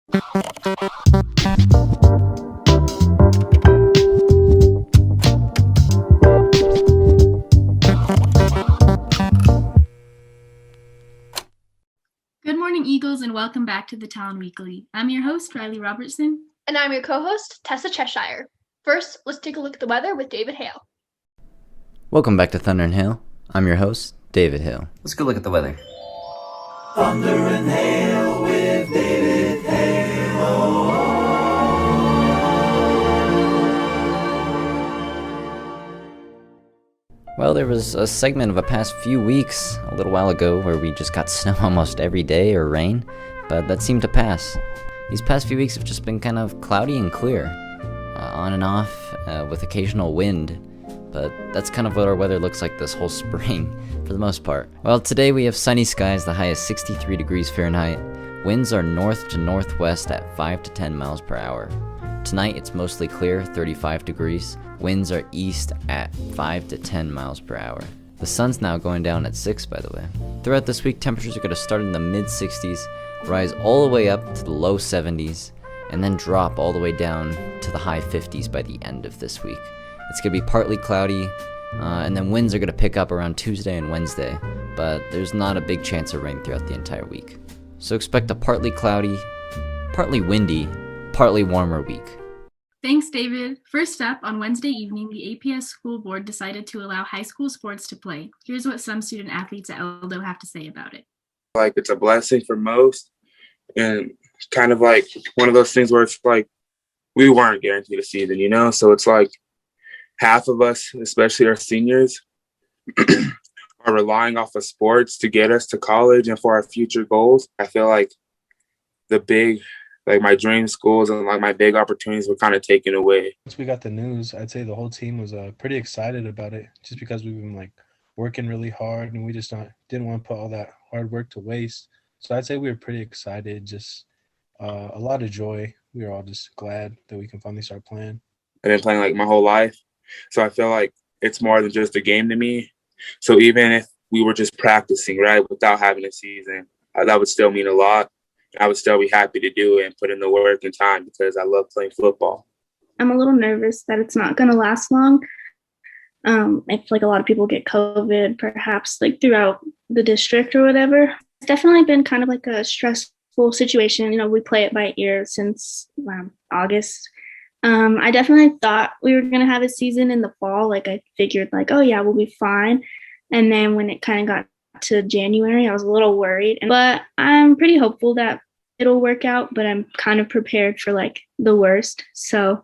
Good morning, Eagles, and welcome back to the Talon Weekly. I'm your host, Riley Robertson. And I'm your co-host, Tessa Cheshire. First, let's take a look at the weather with David Hale. Welcome back to Thunder and Hail. I'm your host, David Hale. Let's go look at the weather. Thunder and Hail with David Hale. Well, there was a segment of the past few weeks, a little while ago, where we just got snow almost every day or rain, but that seemed to pass. These past few weeks have just been kind of cloudy and clear, on and off, with occasional wind, but that's kind of what our weather looks like this whole spring, for the most part. Well, today we have sunny skies, the high is 63 degrees Fahrenheit. Winds are north to northwest at 5 to 10 miles per hour. Tonight it's mostly clear, 35 degrees. Winds are east at 5 to 10 miles per hour. The sun's now going down at 6, by the way. Throughout this week, temperatures are going to start in the mid-60s, rise all the way up to the low 70s, and then drop all the way down to the high 50s by the end of this week. It's going to be partly cloudy, and then winds are going to pick up around Tuesday and Wednesday, but there's not a big chance of rain throughout the entire week. So expect a partly cloudy, partly windy, partly warmer week. Thanks, David. First up, on Wednesday evening, the APS school board decided to allow high school sports to play. Here's what some student athletes at Eldo have to say about it. Like, it's a blessing for most, and kind of like one of those things where it's like we weren't guaranteed a season, so it's like half of us, especially our seniors, are relying off of sports to get us to college and for our future goals. I feel like my dream schools and like my big opportunities were kind of taken away. Once we got the news, I'd say the whole team was pretty excited about it, just because we've been like working really hard and we just didn't want to put all that hard work to waste. So I'd say we were pretty excited, just a lot of joy. We were all just glad that we can finally start playing. I've been playing like my whole life, so I feel like it's more than just a game to me. So even if we were just practicing, right, without having a season, that would still mean a lot. I would still be happy to do it and put in the work and time because I love playing football. I'm a little nervous that it's not going to last long. I feel like a lot of people get COVID, perhaps like throughout the district or whatever. It's definitely been kind of like a stressful situation. We play it by ear since August. I definitely thought we were going to have a season in the fall. Like I figured like, oh yeah, we'll be fine. And then when it kind of got to January, I was a little worried, but I'm pretty hopeful that it'll work out, but I'm kind of prepared for like the worst. So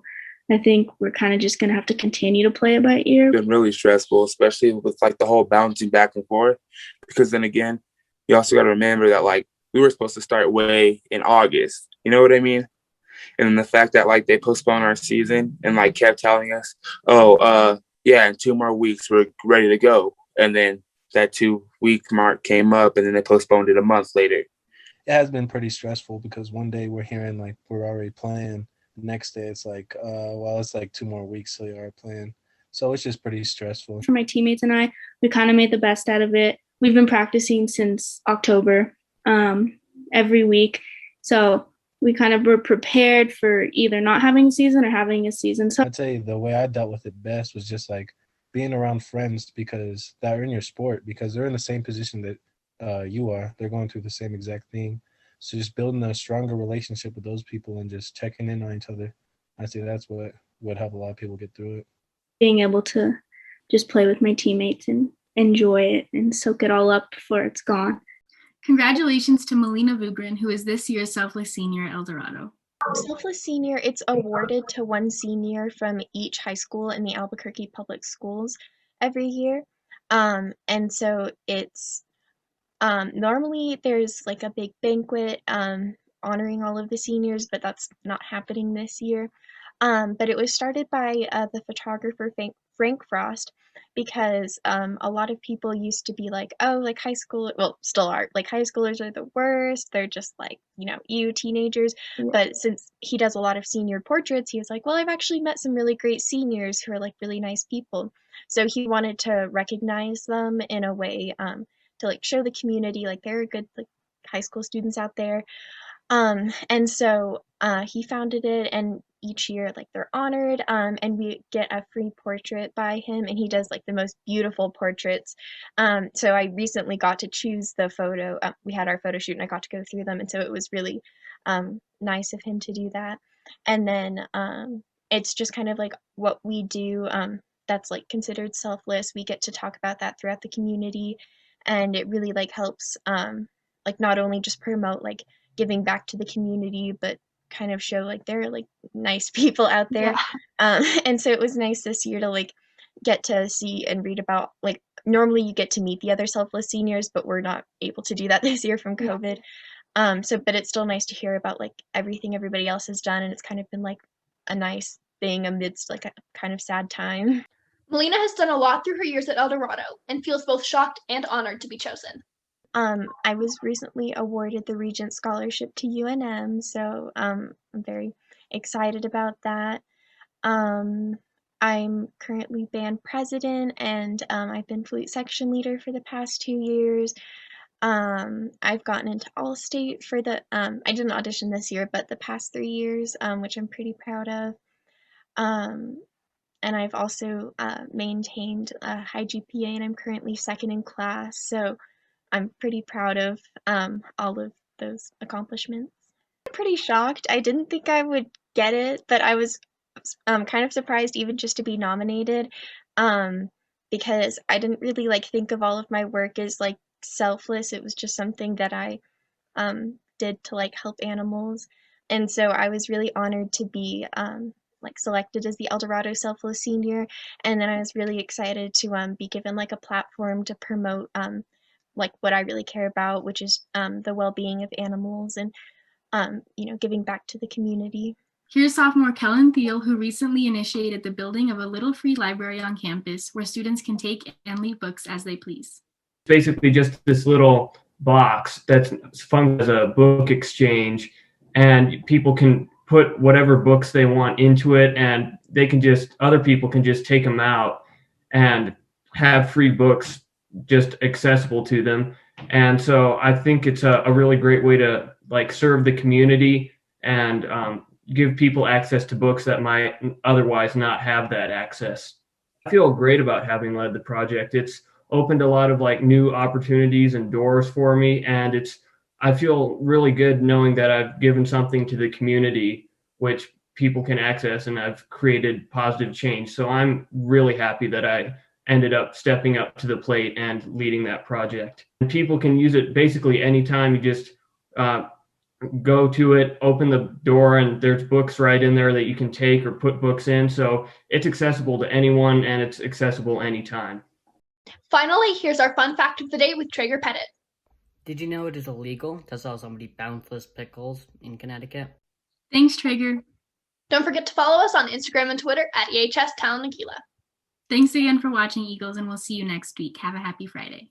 I think we're kind of just going to have to continue to play it by ear. It's been really stressful, especially with like the whole bouncing back and forth, because then again, you also got to remember that like we were supposed to start way in August. You know what I mean? And then the fact that like they postponed our season and like kept telling us, yeah, in 2 more weeks, we're ready to go. And then that 2-week mark came up and then they postponed it a month later. It has been pretty stressful because one day we're hearing like we're already playing. The next day it's like, it's like 2 more weeks till you are playing. So it's just pretty stressful. For my teammates and I, we kind of made the best out of it. We've been practicing since October every week. So we kind of were prepared for either not having a season or having a season. So I'd say the way I dealt with it best was just like being around friends because that are in your sport, because they're in the same position that you are. They're going through the same exact thing. So just building a stronger relationship with those people and just checking in on each other. I say that's what would help a lot of people get through it. Being able to just play with my teammates and enjoy it and soak it all up before it's gone. Congratulations to Melina Vugrin, who is this year's Selfless Senior at El Dorado. Selfless Senior, it's awarded to one senior from each high school in the Albuquerque Public Schools every year. And so it's normally there's like a big banquet honoring all of the seniors, but that's not happening this year. But it was started by the photographer Frank Frost, because a lot of people used to be like, oh, like high school, well, still are, like high schoolers are the worst. They're just like, you teenagers. But since he does a lot of senior portraits, he was like, well, I've actually met some really great seniors who are like really nice people. So he wanted to recognize them in a way to like show the community like there are good like high school students out there. And so he founded it, and each year like they're honored, and we get a free portrait by him, and he does like the most beautiful portraits. So I recently got to choose the photo. We had our photo shoot and I got to go through them, and so it was really nice of him to do that. And then it's just kind of like what we do, that's like considered selfless. We get to talk about that throughout the community, and it really like helps like not only just promote like giving back to the community, but kind of show like there are like nice people out there. And so it was nice this year to like get to see and read about, like, normally you get to meet the other selfless seniors, but we're not able to do that this year from COVID. So but it's still nice to hear about like everything everybody else has done, and it's kind of been like a nice thing amidst like a kind of sad time. Melina has done a lot through her years at El Dorado and feels both shocked and honored to be chosen. I was recently awarded the Regent Scholarship to UNM, so I'm very excited about that. I'm currently band president, and I've been flute section leader for the past 2 years. I've gotten into All-State for the, I didn't audition this year, but the past 3 years, which I'm pretty proud of. And I've also maintained a high GPA, and I'm currently second in class, so I'm pretty proud of all of those accomplishments. I'm pretty shocked. I didn't think I would get it, but I was kind of surprised even just to be nominated, because I didn't really like think of all of my work as like selfless. It was just something that I did to like help animals, and so I was really honored to be like selected as the El Dorado Selfless Senior, and then I was really excited to be given like a platform to promote like what I really care about, which is the well-being of animals and you know, giving back to the community. Here's sophomore KELLAND THEIL, who recently initiated the building of a little free library on campus where students can take and leave books as they please. Basically just this little box that's functions as a book exchange, and people can put whatever books they want into it, and they can just, other people can just take them out and have free books just accessible to them. And so I think it's a really great way to like serve the community and give people access to books that might otherwise not have that access. I feel great about having led the project. It's opened a lot of like new opportunities and doors for me, and I feel really good knowing that I've given something to the community which people can access, and I've created positive change. So I'm really happy that I ended up stepping up to the plate and leading that project. And people can use it basically anytime. You just go to it, open the door, and there's books right in there that you can take or put books in. So it's accessible to anyone, and it's accessible anytime. Finally, here's our fun fact of the day with Traeger Pettit. Did you know it is illegal to sell somebody boundless pickles in Connecticut? Thanks, Traeger. Don't forget to follow us on Instagram and Twitter at EHS Talon Weekly. Thanks again for watching, Eagles, and we'll see you next week. Have a happy Friday.